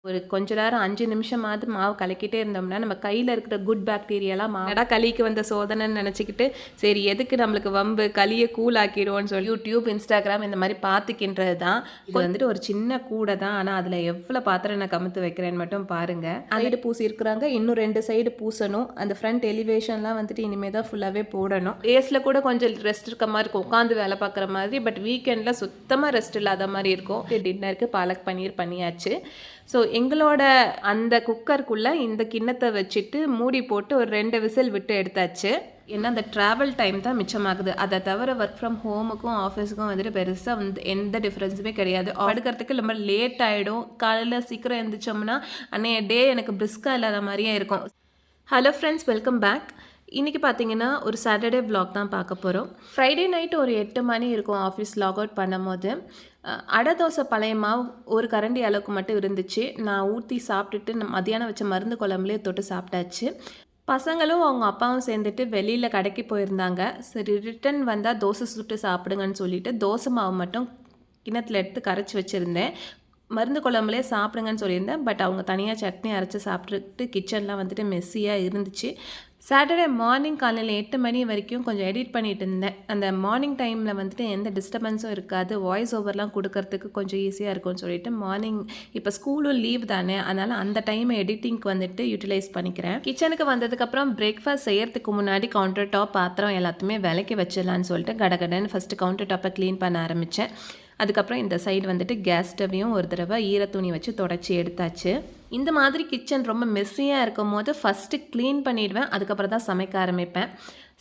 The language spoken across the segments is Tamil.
ஒரு கொஞ்ச நேரம் 5 நிமிஷமாவது மாவு கலக்கிட்டே இருந்தோம்னா நம்ம கையில் இருக்கிற குட் பாக்டீரியாலாம் மாடா களிக்கு வந்த சோதனைன்னு நினச்சிக்கிட்டு சரி எதுக்கு நம்மளுக்கு வம்பு களியை கூல் ஆக்கிடுவோன்னு சொல்லி யூடியூப் இன்ஸ்டாகிராம் இந்த மாதிரி பார்த்துக்கின்றது தான். இது வந்துட்டு ஒரு சின்ன கூடை தான், ஆனால் அதில் எவ்வளோ பாத்திரம் நான் கமுத்து வைக்கிறேன்னு மட்டும் பாருங்கள். சைடு பூசி இருக்கிறாங்க, இன்னும் 2 சைடு பூசணும். அந்த ஃப்ரண்ட் எலிவேஷன்லாம் வந்துட்டு இனிமேல் தான் ஃபுல்லாகவே போடணும். டேஸில் கூட கொஞ்சம் ரெஸ்ட் இருக்க மாதிரி இருக்கும், உட்காந்து வேலை பார்க்குற மாதிரி. பட் வீக்கெண்டில் சுத்தமாக ரெஸ்ட் இல்லாத மாதிரி இருக்கும். டின்னருக்கு பாலக் பன்னீர் பண்ணியாச்சு. ஸோ எங்களோட அந்த குக்கருக்குள்ளே இந்த கிண்ணத்தை வச்சுட்டு மூடி போட்டு ஒரு 2 விசில் விட்டு எடுத்தாச்சு. ஏன்னா அந்த ட்ராவல் டைம் தான் மிச்சமாகுது. அதை தவிர ஒர்க் ஃப்ரம் ஹோமுக்கும் ஆஃபீஸுக்கும் வந்துட்டு பெருசாக வந்து எந்த டிஃப்ரென்ஸுமே கிடையாது. படுக்கிறதுக்கு ரொம்ப லேட் ஆகிடும். காலையில் சீக்கிரம் எழுந்திரிச்சோம்னா அன்னைய டே எனக்கு பிரிஸ்காக இல்லாத மாதிரியே இருக்கும். Hello friends, welcome back. இன்றைக்கி பார்த்தீங்கன்னா ஒரு சாட்டர்டே விலாக் தான் பார்க்க போகிறோம். ஃப்ரைடே நைட்டு ஒரு 8 மணி இருக்கும் ஆஃபீஸ் லாக் அவுட் பண்ணும்போது. அடை தோசை பழைய மாவு ஒரு கரண்டி அளவுக்கு மட்டும் இருந்துச்சு. நான் ஊற்றி சாப்பிட்டுட்டு மதியானம் வச்ச மருந்து குழம்புலேயே தொட்டு சாப்பிட்டாச்சு. பசங்களும் அவங்க அப்பாவும் சேர்ந்துட்டு வெளியில் கடைக்கு போயிருந்தாங்க. சரி ரிட்டன் வந்தால் தோசை சுட்டு சாப்பிடுங்கன்னு சொல்லிவிட்டு தோசை மாவு மட்டும் கிணத்துல எடுத்து கரைச்சி வச்சுருந்தேன். மருந்து குழம்புலேயே சாப்பிடுங்கன்னு சொல்லியிருந்தேன். பட் அவங்க தனியாக சட்னி அரைச்சி சாப்பிட்டுட்டு கிச்சன்லாம் வந்துட்டு மெஸ்ஸியாக இருந்துச்சு. சாட்டர்டே மார்னிங் காலையில் 8 மணி வரைக்கும் கொஞ்சம் எடிட் பண்ணிகிட்டு இருந்தேன். அந்த மார்னிங் டைமில் வந்துட்டு எந்த டிஸ்டர்பன்ஸும் இருக்காது, வாய்ஸ் ஓவர்லாம் கொடுக்கறதுக்கு கொஞ்சம் ஈஸியாக இருக்கும்னு சொல்லிட்டு மார்னிங் இப்போ ஸ்கூலும் லீவ் தானே, அதனால் அந்த டைமை எடிட்டிங்க்கு வந்துட்டு யூட்டிலைஸ் பண்ணிக்கிறேன். கிச்சனுக்கு வந்ததுக்கப்புறம் பிரேக்ஃபாஸ்ட் செய்யறதுக்கு முன்னாடி கவுண்டர் டாப் பாத்திரம் எல்லாத்தையுமே விலைக்கு வச்சிடலான்னு சொல்லிட்டு கடகடன்னு ஃபஸ்ட்டு கவுண்டர் டாப்பை க்ளீன் பண்ண ஆரம்பித்தேன். அதுக்கப்புறம் இந்த சைடு வந்துட்டு கேஸ் ஸ்டவ்வையும் ஒரு தடவை ஈர துணி வச்சு தொடச்சி எடுத்தாச்சு. இந்த மாதிரி கிச்சன் ரொம்ப மெஸ்ஸியாக இருக்கும் போது ஃபஸ்ட்டு க்ளீன் பண்ணிவிடுவேன், அதுக்கப்புறம் தான் சமைக்க ஆரம்பிப்பேன்.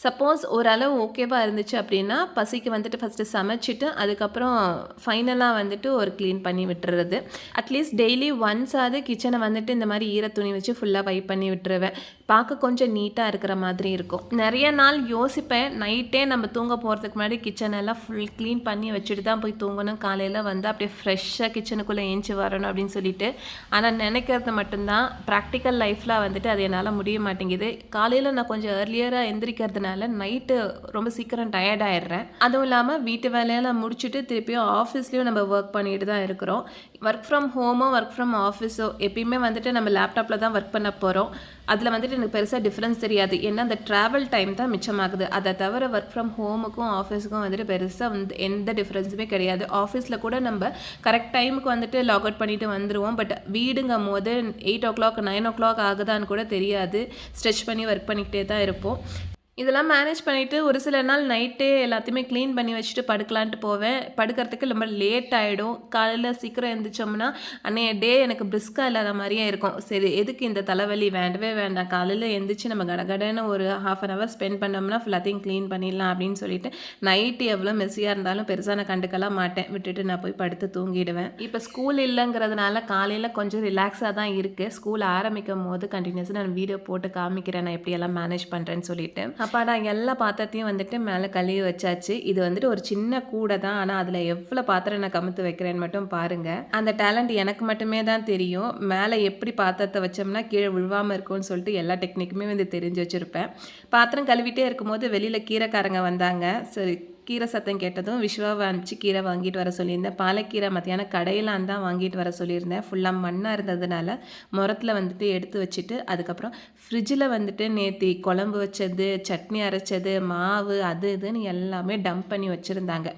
சப்போஸ் ஓரளவு ஓகேவாக இருந்துச்சு அப்படின்னா பசிக்கு வந்துட்டு ஃபஸ்ட்டு சமைச்சிட்டு அதுக்கப்புறம் ஃபைனலாக வந்துட்டு ஒரு க்ளீன் பண்ணி விட்டுறது. அட்லீஸ்ட் டெய்லி ஒன்ஸாவது கிச்சனை வந்துட்டு இந்த மாதிரி ஈர துணி வச்சு ஃபுல்லாக வைப் பண்ணி விட்டுருவேன். பார்க்க கொஞ்சம் நீட்டாக இருக்கிற மாதிரி இருக்கும். நிறைய நாள் யோசிப்பேன், நைட்டே நம்ம தூங்க போகிறதுக்கு முன்னாடி கிச்சனெல்லாம் ஃபுல் க்ளீன் பண்ணி வச்சுட்டு தான் போய் தூங்கணும், காலையில் வந்து அப்படியே ஃப்ரெஷ்ஷாக கிச்சனுக்குள்ளே ஏஞ்சி வரணும் அப்படின்னு சொல்லிட்டு. ஆனால் நினைக்கிறது மட்டும்தான், ப்ராக்டிக்கல் லைஃப்பில் வந்துட்டு அது என்னால் முடிய மாட்டேங்குது. காலையில் நான் கொஞ்சம் ஏர்லியராக எந்திரிக்கிறதுனால நைட்டு ரொம்ப சீக்கிரம் டயர்ட் ஆயிடுறேன். அதுவும் இல்லாமல் வீட்டு வேலையெல்லாம் முடிச்சுட்டு திருப்பியும் ஆஃபீஸ்லேயும் நம்ம ஒர்க் பண்ணிட்டு தான் இருக்கிறோம். ஒர்க் ஃப்ரம் ஹோமோ ஒர்க் ஃப்ரம் ஆஃபீஸோ எப்பயுமே வந்துட்டு நம்ம லேப்டாப்பில் தான் ஒர்க் பண்ண போகிறோம். அதில் வந்துட்டு எனக்கு பெருசாக டிஃப்ரென்ஸ் தெரியாது, ஏன்னா அந்த ட்ராவல் டைம் தான் மிச்சமாகுது. அதை தவிர ஒர்க் ஃப்ரம் ஹோமுக்கும் ஆஃபீஸுக்கும் வந்துட்டு பெருசாக வந்து எந்த டிஃப்ரென்ஸுமே கிடையாது. ஆஃபீஸில் கூட நம்ம கரெக்ட் டைமுக்கு வந்துட்டு லாக் அவுட் பண்ணிட்டு வந்துடுவோம். பட் வீடுங்கும் போது 8 o'clock 9 o'clock ஆகுதான்னு கூட தெரியாது. ஸ்ட்ரெச் பண்ணி ஒர்க் பண்ணிக்கிட்டே தான் இருப்போம். இதெல்லாம் மேனேஜ் பண்ணிவிட்டு ஒரு சில நாள் நைட்டே எல்லாத்தையுமே க்ளீன் பண்ணி வச்சுட்டு படுக்கலான்ட்டு போவேன். படுக்கிறதுக்கு ரொம்ப லேட் ஆகிடும். காலையில் சீக்கிரம் எழுந்திரிச்சோம்னா அன்னைய டே எனக்கு பிரிஸ்காக இல்லாத மாதிரியே இருக்கும். சரி எதுக்கு இந்த தலைவலி, வேண்டவே வேண்டாம், காலையில் எழுந்திரிச்சு நம்ம கடகடன்னு ஒரு 1/2 hour ஸ்பெண்ட் பண்ணோம்னா ஃபுல்லாத்தையும் க்ளீன் பண்ணிடலாம் அப்படின்னு சொல்லிட்டு நைட்டு எவ்வளோ மெஸ்ஸியாக இருந்தாலும் பெருசாக நான் கண்டுக்கலாம் மாட்டேன், விட்டுட்டு நான் போய் படுத்து தூங்கிடுவேன். இப்போ ஸ்கூல் இல்லைங்கிறதுனால காலையில் கொஞ்சம் ரிலாக்ஸாக தான் இருக்குது. ஸ்கூல் ஆரம்பிக்கும் போது கண்டினியூஸாக நான் வீடியோ போட்டு காமிக்கிறேன் நான் எப்படியெல்லாம் மேனேஜ் பண்ணுறேன்னு சொல்லிட்டு. அப்பாடா எல்லா பாத்திரத்தையும் வந்துட்டு மேலே கழுவி வச்சாச்சு. இது வந்துட்டு ஒரு சின்ன கூடை தான், ஆனால் அதில் எவ்வளோ பாத்திரம் நான் கமுத்து வைக்கிறேன்னு மட்டும் பாருங்கள். அந்த டேலண்ட் எனக்கு மட்டுமே தான் தெரியும். மேலே எப்படி பாத்திரத்தை வச்சோம்னா கீழே விழுவாமல் இருக்கும்னு சொல்லிட்டு எல்லா டெக்னிக்குமே வந்து தெரிஞ்சு வச்சுருப்பேன். பாத்திரம் கழுவிட்டே இருக்கும்போது வெளியில் கீரைக்காரங்க வந்தாங்க. சரி கீரை சத்தம் கேட்டதும் விஸ்வாவை அனுப்பிச்சு கீரை வாங்கிட்டு வர சொல்லியிருந்தேன். பாலக்கீரை மத்தியானம் கடையிலாம் தான் வாங்கிட்டு வர சொல்லியிருந்தேன். ஃபுல்லாக மண்ணாக இருந்ததுனால முரத்தில் வந்துட்டு எடுத்து வச்சுட்டு அதுக்கப்புறம் ஃப்ரிட்ஜில் வந்துட்டு நேற்று குழம்பு வச்சது, சட்னி அரைச்சது, மாவு அது இதுன்னு எல்லாமே டம்ப் பண்ணி வச்சுருந்தாங்க.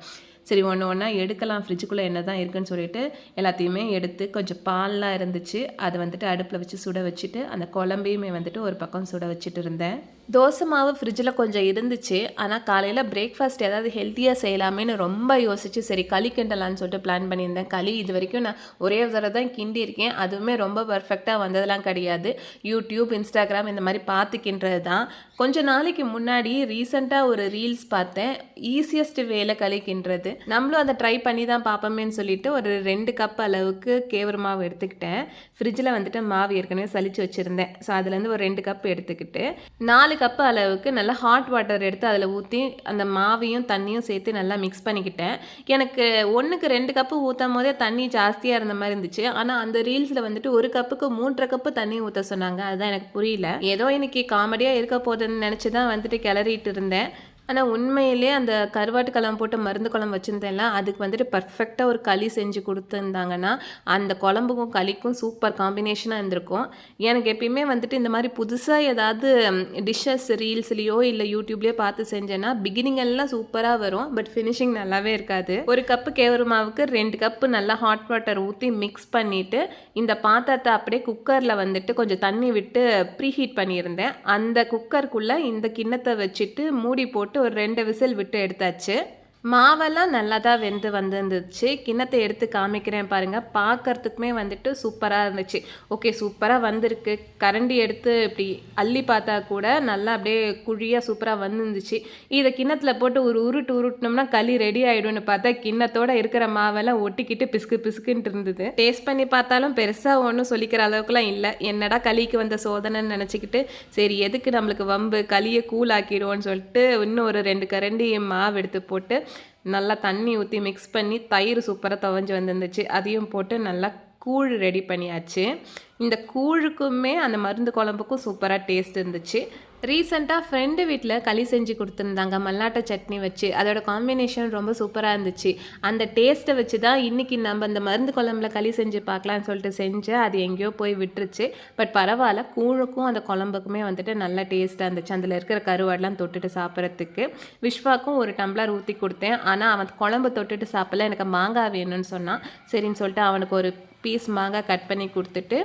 சரி ஒன்று ஒன்றா எடுக்கலாம், ஃப்ரிட்ஜுக்குள்ளே என்ன தான் இருக்குன்னு சொல்லிட்டு எல்லாத்தையுமே எடுத்து கொஞ்சம் பால்லாம் இருந்துச்சு அதை வந்துட்டு அடுப்பில் வச்சு சுட வச்சுட்டு அந்த குழம்பையுமே வந்துட்டு ஒரு பக்கம் சுட வச்சுட்டு இருந்தேன். தோசை மாவு ஃப்ரிட்ஜில் கொஞ்சம் இருந்துச்சு, ஆனால் காலையில் பிரேக்ஃபாஸ்ட் ஏதாவது ஹெல்த்தியாக செய்யலாமேன்னு ரொம்ப யோசிச்சு சரி களி கிண்டலான்னு சொல்லிட்டு பிளான் பண்ணியிருந்தேன். களி இது வரைக்கும் நான் ஒரே தடவை தான் கிண்டி இருக்கேன், அதுவுமே ரொம்ப பர்ஃபெக்டாக வந்ததெல்லாம் கிடையாது. யூடியூப் இன்ஸ்டாகிராம் இந்த மாதிரி பார்த்துக்கின்றது தான். கொஞ்ச நாளைக்கு முன்னாடி ரீசெண்டாக ஒரு ரீல்ஸ் பார்த்தேன், ஈஸியஸ்ட் வேலை களி கிண்டுறது. நம்மளும் அதை ட்ரை பண்ணி தான் பார்ப்போமேன்னு சொல்லிட்டு ஒரு 2 கப் அளவுக்கு கேவரு மாவு எடுத்துக்கிட்டேன். ஃப்ரிட்ஜில் வந்துட்டு மாவு ஏற்கனவே சலிச்சு வச்சுருந்தேன். ஸோ அதுலேருந்து ஒரு 2 கப் எடுத்துக்கிட்டு 4 கப் அளவுக்கு நல்லா ஹாட் வாட்டர் எடுத்து அதில் ஊற்றி அந்த மாவையும் தண்ணியும் சேர்த்து நல்லா மிக்ஸ் பண்ணிக்கிட்டேன். எனக்கு 1க்கு 2 கப்பு ஊற்றும் போதே தண்ணி ஜாஸ்தியாக இருந்த மாதிரி இருந்துச்சு. ஆனால் அந்த ரீல்ஸில் வந்துட்டு 1 கப்புக்கு 3 கப்பு தண்ணி ஊற்ற சொன்னாங்க. அதுதான் எனக்கு புரியல. ஏதோ இன்னைக்கு காமெடியாக இருக்க போகுதுன்னு நினச்சி தான் வந்துட்டு கிளறிட்டு இருந்தேன். ஆனால் உண்மையிலே அந்த கருவாட்டு குழம்பு போட்டு மருந்து குழம்பு வச்சுருந்தேன்ல, அதுக்கு வந்துட்டு பர்ஃபெக்டாக ஒரு களி செஞ்சு கொடுத்துருந்தாங்கன்னா, அந்த குழம்புக்கும் களிக்கும் சூப்பர் காம்பினேஷனாக இருந்திருக்கும். எனக்கு எப்பயுமே வந்துட்டு இந்த மாதிரி புதுசாக ஏதாவது டிஷ்ஷஸ் ரீல்ஸ்லேயோ இல்லை யூடியூப்லேயோ பார்த்து செஞ்சேன்னா பிகினிங் எல்லாம் சூப்பராக வரும். பட் ஃபினிஷிங் நல்லாவே இருக்காது. ஒரு கப்பு கேவரு மாவுக்கு 2 கப்பு நல்லா ஹாட் வாட்டர் ஊற்றி மிக்ஸ் பண்ணிவிட்டு இந்த பாத்திரத்தை அப்படியே குக்கரில் வந்துட்டு கொஞ்சம் தண்ணி விட்டு ப்ரீஹீட் பண்ணியிருந்தேன். அந்த குக்கருக்குள்ளே இந்த கிண்ணத்தை வச்சுட்டு மூடி போட்டு ஒரு 2 விசில் விட்டு எடுத்தாச்சு. மாவெல்லாம் நல்லா தான் வெந்து வந்துருந்துச்சு. கிண்ணத்தை எடுத்து காமிக்கிறேன் பாருங்கள். பார்க்கறதுக்குமே வந்துட்டு சூப்பராக இருந்துச்சு. ஓகே, சூப்பராக வந்திருக்கு. கரண்டி எடுத்து இப்படி அள்ளி பார்த்தா கூட நல்லா அப்படியே குழியாக சூப்பராக வந்துருந்துச்சு. இதை கிண்ணத்தில் போட்டு ஒரு உருட்டினோம்னா களி ரெடி ஆகிடும்னு பார்த்தா கிண்ணத்தோடு இருக்கிற மாவெல்லாம் ஒட்டிக்கிட்டு பிசுக்கு பிசுக்குன்ட்டு இருந்தது. டேஸ்ட் பண்ணி பார்த்தாலும் பெருசாக ஒன்றும் சொல்லிக்கிற அளவுக்குலாம் இல்லை. என்னடா களிக்கு வந்த சோதனைன்னு நினச்சிக்கிட்டு சரி எதுக்கு நம்மளுக்கு வம்பு, களியை கூலாக்கிடுவோன்னு சொல்லிட்டு இன்னும் ஒரு 2 கரண்டி மாவு எடுத்து போட்டு நல்லா தண்ணி ஊற்றி மிக்ஸ் பண்ணி தயிர் சூப்பராக துவஞ்சி வந்துருந்துச்சு. அதையும் போட்டு நல்லா கூழ் ரெடி பண்ணியாச்சு. இந்த கூழுக்குமே அந்த மருந்து குழம்புக்கும் சூப்பராக டேஸ்ட் இருந்துச்சு. ரீசெண்டாக ஃப்ரெண்டு வீட்டில் களி செஞ்சு கொடுத்துருந்தாங்க மல்லாட்டை சட்னி வச்சு. அதோட காம்பினேஷன் ரொம்ப சூப்பராக இருந்துச்சு. அந்த டேஸ்ட்டை வச்சு தான் இன்றைக்கி நம்ம அந்த மருந்து குழம்புல களி செஞ்சு பார்க்கலான்னு சொல்லிட்டு செஞ்சேன். அது எங்கேயோ போய் விட்டுருச்சு. பட் பரவாயில்ல, கூழுக்கும் அந்த குழம்புக்குமே வந்துட்டு நல்ல டேஸ்ட்டாக இருந்துச்சு. அதில் இருக்கிற கருவாடெலாம் தொட்டுட்டு சாப்பிட்றதுக்கு. விஸ்வாக்கும் ஒரு டம்ளர் ஊற்றி கொடுத்தேன். ஆனால் அவன் குழம்பு தொட்டுட்டு சாப்பிடல, எனக்கு மாங்காய் வேணும்னு சொன்னான். சரின்னு சொல்லிட்டு அவனுக்கு ஒரு பீஸ் மாங்காய் கட் பண்ணி கொடுத்துட்டு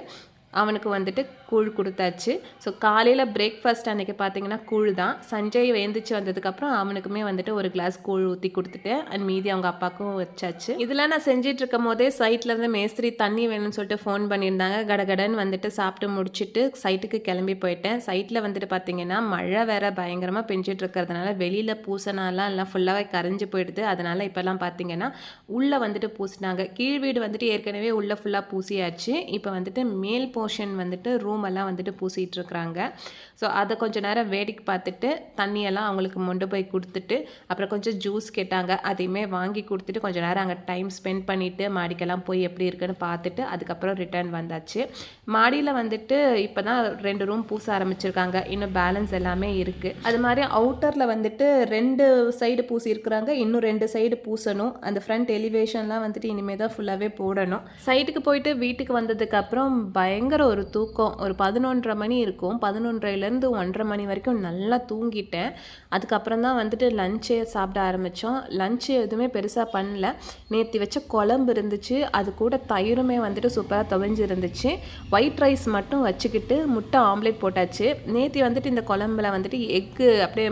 அவனுக்கு வந்துட்டு கூழ் கொடுத்தாச்சு. ஸோ காலையில் பிரேக்ஃபாஸ்ட் அன்றைக்கி பார்த்தீங்கன்னா கூழ் தான். சஞ்சய் எழுந்திரிச்சு வந்ததுக்கப்புறம் அவனுக்குமே வந்துட்டு ஒரு கிளாஸ் கூழ் ஊற்றி கொடுத்துட்டேன். அண்ட் மீதி அவங்க அப்பாவுக்கும் வச்சாச்சு. இதெல்லாம் நான் செஞ்சிட்டு இருக்கும் போதே சைட்லேருந்து மேஸ்திரி தண்ணி வேணும்னு சொல்லிட்டு ஃபோன் பண்ணியிருந்தாங்க. கடகடன்னு வந்துட்டு சாப்பிட்டு முடிச்சுட்டு சைட்டுக்கு கிளம்பி போயிட்டேன். சைட்டில் வந்துட்டு பார்த்தீங்கன்னா மழை வேறு பயங்கரமாக பெஞ்சிட்டு இருக்கிறதுனால வெளியில் பூசினாலாம் எல்லாம் ஃபுல்லாகவே கரைஞ்சி போயிடுது. அதனால் இப்போல்லாம் பார்த்தீங்கன்னா உள்ளே வந்துட்டு பூசினாங்க. கீழ் வீடு வந்துட்டு ஏற்கனவே உள்ளே ஃபுல்லாக பூசியாச்சு. இப்போ வந்துட்டு மேல் போர்ஷன் வந்துட்டு ரூமெல்லாம் வந்துட்டு பூசிகிட்டு இருக்கிறாங்க. ஸோ அதை கொஞ்சம் நேரம் வேடிக்கை பார்த்துட்டு தண்ணியெல்லாம் அவங்களுக்கு கொண்டு போய் கொடுத்துட்டு அப்புறம் கொஞ்சம் ஜூஸ் கேட்டாங்க. அதையுமே வாங்கி கொடுத்துட்டு கொஞ்சம் நேரம் அங்கே டைம் ஸ்பெண்ட் பண்ணிவிட்டு மாடிக்கெல்லாம் போய் எப்படி இருக்குன்னு பார்த்துட்டு அதுக்கப்புறம் ரிட்டர்ன் வந்தாச்சு. மாடியில் வந்துட்டு இப்போ தான் 2 ரூம் பூச ஆரம்பிச்சிருக்காங்க. இன்னும் பேலன்ஸ் எல்லாமே இருக்குது. அது மாதிரி அவுட்டரில் வந்துட்டு 2 சைடு பூசி இருக்கிறாங்க. இன்னும் 2 சைடு பூசணும். அந்த ஃப்ரண்ட் எலிவேஷன்லாம் வந்துட்டு இனிமேல் தான் ஃபுல்லாகவே போடணும். சைட்டுக்கு போயிட்டு வீட்டுக்கு வந்ததுக்கப்புறம் பயங்கர ஒரு தூக்கம். ஒரு 11:30 மணி இருக்கும். 11:30லேருந்து 1:30 மணி வரைக்கும் நல்லா தூங்கிட்டேன். அதுக்கப்புறம் தான் வந்துட்டு லஞ்சே சாப்பிட ஆரம்பித்தோம். லஞ்சு எதுவுமே பெருசாக பண்ணல. நேற்று வச்ச குழம்பு இருந்துச்சு. அது கூட தயிருமே வந்துட்டு சூப்பராக துவஞ்சி இருந்துச்சு. ஒயிட் ரைஸ் மட்டும் வச்சுக்கிட்டு முட்டை ஆம்லேட் போட்டாச்சு. நேற்று வந்துட்டு இந்த குழம்புல வந்துட்டு எக்கு அப்படியே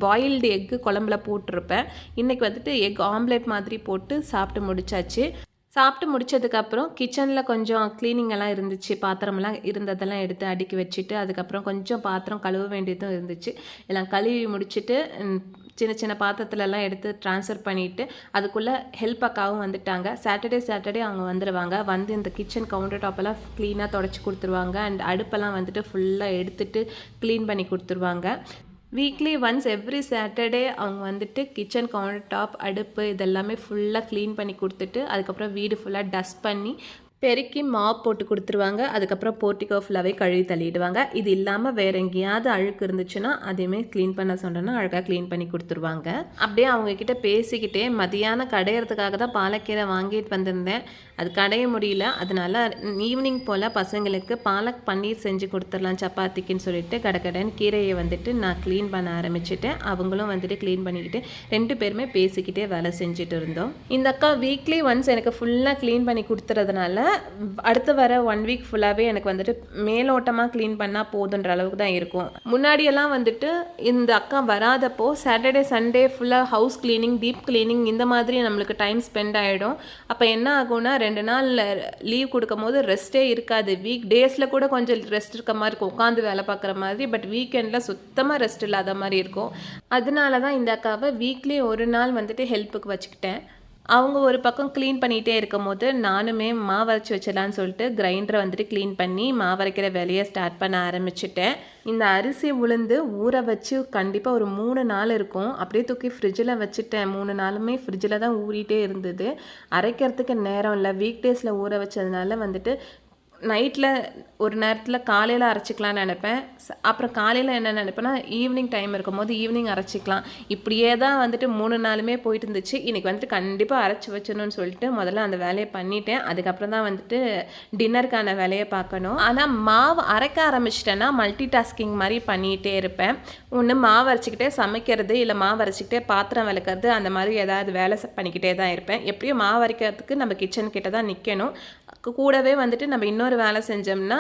பாயில்டு எக்கு குழம்புல போட்டிருப்பேன். இன்றைக்கி வந்துட்டு எக் ஆம்லேட் மாதிரி போட்டு சாப்பிட்டு முடிச்சாச்சு. சாப்பிட்டு முடித்ததுக்கப்புறம் கிச்சனில் கொஞ்சம் க்ளீனிங் எல்லாம் இருந்துச்சு. பாத்திரமெல்லாம் இருந்ததெல்லாம் எடுத்து அடுக்கி வச்சுட்டு அதுக்கப்புறம் கொஞ்சம் பாத்திரம் கழுவ வேண்டியதும் இருந்துச்சு. எல்லாம் கழுவி முடிச்சுட்டு சின்ன சின்ன பாத்திரத்துலலாம் எடுத்து ட்ரான்ஸ்ஃபர் பண்ணிவிட்டு அதுக்குள்ளே ஹெல்ப் அக்காவும் வந்துட்டாங்க. சாட்டர்டே அவங்க வந்துடுவாங்க. வந்து இந்த கிச்சன் கவுண்டர் டாப்பெல்லாம் க்ளீனாக தொடச்சி கொடுத்துருவாங்க. அண்ட் அடுப்பெல்லாம் வந்துட்டு ஃபுல்லாக எடுத்துகிட்டு க்ளீன் பண்ணி கொடுத்துருவாங்க. வீக்லி ஒன்ஸ் எவ்ரி சாட்டர்டே அவங்க வந்துட்டு கிச்சன் கவுண்டர் டாப், அடுப்பு இதெல்லாமே ஃபுல்லாக க்ளீன் பண்ணி கொடுத்துட்டு அதுக்கப்புறம் வீடு ஃபுல்லாக டஸ்ட் பண்ணி பெருக்கி மாப் போட்டு கொடுத்துருவாங்க. அதுக்கப்புறம் போர்ட்டிகோ ஃபுல்லாகவே கழுவி தள்ளிடுவாங்க. இது இல்லாமல் வேறு எங்கேயாவது அழுக்கு இருந்துச்சுன்னா அதையுமே க்ளீன் பண்ண சொன்னோன்னா அழகாக க்ளீன் பண்ணி கொடுத்துருவாங்க. அப்படியே அவங்கக்கிட்ட பேசிக்கிட்டே மதியானம் கடையிறதுக்காக தான் பாலக்கீரை வாங்கிட்டு வந்திருந்தேன். அது கடைய முடியல. அதனால் ஈவினிங் போல் பசங்களுக்கு பாலக் பன்னீர் செஞ்சு கொடுத்துடலாம் சப்பாத்திக்குன்னு சொல்லிட்டு கடகடன்னு கீரையை வந்துட்டு நான் க்ளீன் பண்ண ஆரம்பிச்சுட்டேன். அவங்களும் வந்துட்டு க்ளீன் பண்ணிக்கிட்டு 2 பேருமே பேசிக்கிட்டே வேலை செஞ்சுட்டு இருந்தோம். இந்த அக்கா வீக்லி ஒன்ஸ் எனக்கு ஃபுல்லாக க்ளீன் பண்ணி கொடுத்துறதுனால அடுத்து வர 1 வீக் ஃபுல்லாகவே எனக்கு வந்துட்டு மேலோட்டமாக க்ளீன் பண்ணால் போதுன்ற அளவுக்கு தான் இருக்கும். முன்னாடியெல்லாம் வந்துட்டு இந்த அக்கா வராதப்போ சாட்டர்டே சண்டே ஃபுல்லாக ஹவுஸ் க்ளீனிங், டீப் க்ளீனிங் இந்த மாதிரி நம்மளுக்கு டைம் ஸ்பெண்ட் ஆகிடும். அப்போ என்ன ஆகும்னா 2 நாள் லீவ் கொடுக்கும் போது ரெஸ்ட்டே இருக்காது. வீக் டேஸில் கூட கொஞ்சம் ரெஸ்ட் இருக்க மாதிரி இருக்கும், உட்காந்து வேலை பார்க்குற மாதிரி. பட் வீக்கெண்டில் சுத்தமாக ரெஸ்ட் இல்லாத மாதிரி இருக்கும். அதனால தான் இந்த அக்காவை வீக்லி 1 நாள் வந்துட்டு ஹெல்ப்புக்கு வச்சுக்கிட்டேன். அவங்க ஒரு பக்கம் க்ளீன் பண்ணிகிட்டே இருக்கும் போது நானுமே மாவரைச்சி வச்சிடலான்னு சொல்லிட்டு கிரைண்டரை வந்துட்டு க்ளீன் பண்ணி மாவரைக்கிற வேலையை ஸ்டார்ட் பண்ண ஆரம்பிச்சிட்டேன். இந்த அரிசி உளுந்து ஊற வச்சு கண்டிப்பாக ஒரு 3 நாள் இருக்கும். அப்படியே தூக்கி ஃப்ரிட்ஜில் வச்சுட்டேன். 3 நாளுமே ஃப்ரிட்ஜில் தான் ஊறிட்டே இருந்தது. அரைக்கிறதுக்கு நேரம் இல்லை. வீக் டேஸில் ஊற வச்சதுனால வந்துட்டு நைட்டில் ஒரு நேரத்தில் காலையில் அரைச்சிக்கலாம்னு நினைப்பேன். அப்புறம் காலையில் என்ன நினைப்பேன்னா ஈவினிங் டைம் இருக்கும்போது ஈவினிங் அரைச்சிக்கலாம். இப்படியே தான் வந்துட்டு 3 நாளுமே போயிட்டு இருந்துச்சு. இன்றைக்கி வந்துட்டு கண்டிப்பாக அரைச்சி வச்சணும்னு சொல்லிட்டு முதல்ல அந்த வேலையை பண்ணிட்டேன். அதுக்கப்புறம் தான் வந்துட்டு டின்னருக்கான வேலையை பார்க்கணும். ஆனால் மாவு அரைக்க ஆரம்பிச்சிட்டேன்னா மல்டி டாஸ்கிங் மாதிரி பண்ணிகிட்டே இருப்பேன். ஒன்று மாவு அரைச்சிக்கிட்டே சமைக்கிறது, இல்லை மாவு அரைச்சிக்கிட்டே பாத்திரம் விளக்குறது, அந்த மாதிரி ஏதாவது வேலை பண்ணிக்கிட்டே தான் இருப்பேன். எப்படியும் மாவு அரைக்கிறதுக்கு நம்ம கிச்சன் கிட்ட தான் நிற்கணும். கூடவே வந்துட்டு நம்ம இன்னொரு வேலை செஞ்சோம்னா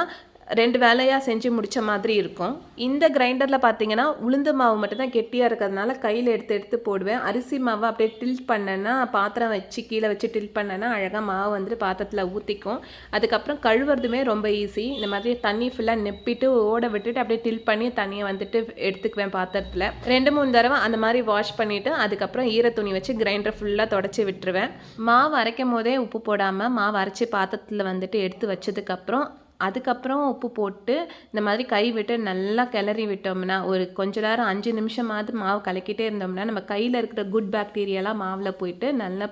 2 வேலையாக செஞ்சு முடித்த மாதிரி இருக்கும். இந்த கிரைண்டரில் பார்த்தீங்கன்னா உளுந்து மாவு மட்டும்தான் கெட்டியாக இருக்கிறதுனால கையில் எடுத்து போடுவேன். அரிசி மாவு அப்படியே டில்ட் பண்ணேன்னா, பாத்திரம் வச்சு கீழே வச்சு டில்ட் பண்ணேன்னா அழகாக மாவு வந்துட்டு பாத்திரத்தில் ஊற்றிக்கும். அதுக்கப்புறம் கழுவுறதுமே ரொம்ப ஈஸி. இந்த மாதிரி தண்ணி ஃபுல்லாக நெப்பிட்டு ஓட விட்டுட்டு அப்படியே டில்ட் பண்ணி தண்ணியை வந்துட்டு எடுத்துக்குவேன் பாத்திரத்தில். 2-3 தடவை அந்த மாதிரி வாஷ் பண்ணிவிட்டு அதுக்கப்புறம் ஈர துணி வச்சு கிரைண்டரை ஃபுல்லாக தொடச்சி விட்டுருவேன். மாவு அரைக்கும் போதே உப்பு போடாமல் மாவு அரைச்சி பாத்திரத்தில் வந்துட்டு எடுத்து வச்சதுக்கப்புறம் அதுக்கப்புறம் உப்பு போட்டு இந்த மாதிரி கை விட்டு நல்லா கிளறி விட்டோம்னா, ஒரு கொஞ்ச நேரம் 5 நிமிஷமாவது மாவு கலக்கிட்டே இருந்தோம்னா நம்ம கையில் இருக்கிற குட் பாக்டீரியாலாம் மாவில் போயிட்டு நல்லா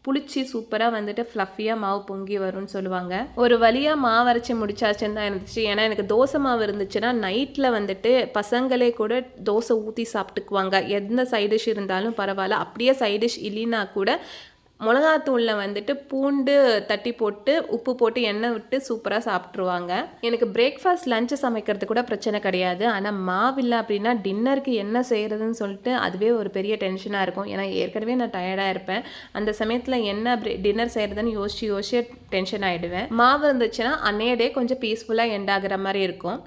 புளிச்சு சூப்பராக வந்துட்டு ஃப்ளஃபியாக மாவு பொங்கி வரும்னு சொல்லுவாங்க. ஒரு வழியாக மாவு அரைச்சி முடிச்சாச்சுன்னு தான் இருந்துச்சு. ஏன்னா எனக்கு தோசை மாவு இருந்துச்சுன்னா நைட்டில் வந்துட்டு பசங்களே கூட தோசை ஊற்றி சாப்பிட்டுக்குவாங்க. எந்த சைட் டிஷ் இருந்தாலும் பரவாயில்ல. அப்படியே சைட் டிஷ் இல்லைன்னா கூட மிளகாத்தூளில் வந்துட்டு பூண்டு தட்டி போட்டு உப்பு போட்டு எண்ணெய் விட்டு சூப்பராக சாப்பிட்ருவாங்க. எனக்கு பிரேக்ஃபாஸ்ட் லஞ்சு சமைக்கிறது கூட பிரச்சனை கிடையாது. ஆனால் மாவில்லை அப்படின்னா டின்னருக்கு என்ன செய்கிறதுன்னு சொல்லிட்டு அதுவே ஒரு பெரிய டென்ஷனாக இருக்கும். ஏன்னா ஏற்கனவே நான் டயர்டாக இருப்பேன். அந்த சமயத்தில் என்ன டின்னர் செய்கிறதுன்னு யோசிச்சு டென்ஷன் ஆகிடுவேன். மாவு இருந்துச்சுன்னா அன்னைய டே கொஞ்சம் பீஸ்ஃபுல்லாக எண்ட் ஆகிற மாதிரி இருக்கும்.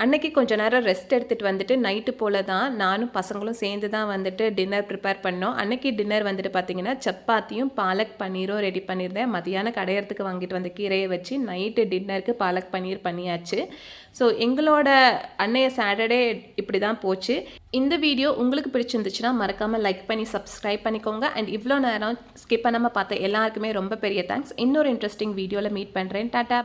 அன்னைக்கு கொஞ்சம் நேரம் ரெஸ்ட் எடுத்துகிட்டு வந்துட்டு நைட்டு போல் தான் நானும் பசங்களும் சேர்ந்து தான் வந்துட்டு டின்னர் ப்ரிப்பேர் பண்ணோம். அன்னைக்கு டின்னர் வந்துட்டு பார்த்திங்கன்னா சப்பாத்தியும் பாலக் பன்னீரும் ரெடி பண்ணியிருந்தேன். மதியானம் கடையறதுக்கு வாங்கிட்டு வந்த கீரையை வச்சு நைட்டு டின்னருக்கு பாலக் பன்னீர் பண்ணியாச்சு. ஸோ எங்களோட அன்னைய சாட்டர்டே இப்படி தான் போச்சு. இந்த வீடியோ உங்களுக்கு பிடிச்சிருந்துச்சுன்னா மறக்காமல் லைக் பண்ணி சப்ஸ்கிரைப் பண்ணிக்கோங்க. அண்ட் இவ்வளோ நேரம் ஸ்கிப் பண்ணாமல் பார்த்த எல்லாருக்குமே ரொம்ப பெரிய தேங்க்ஸ். இன்னொரு இன்ட்ரெஸ்டிங் வீடியோவில் மீட் பண்ணுறேன். டாட்டா.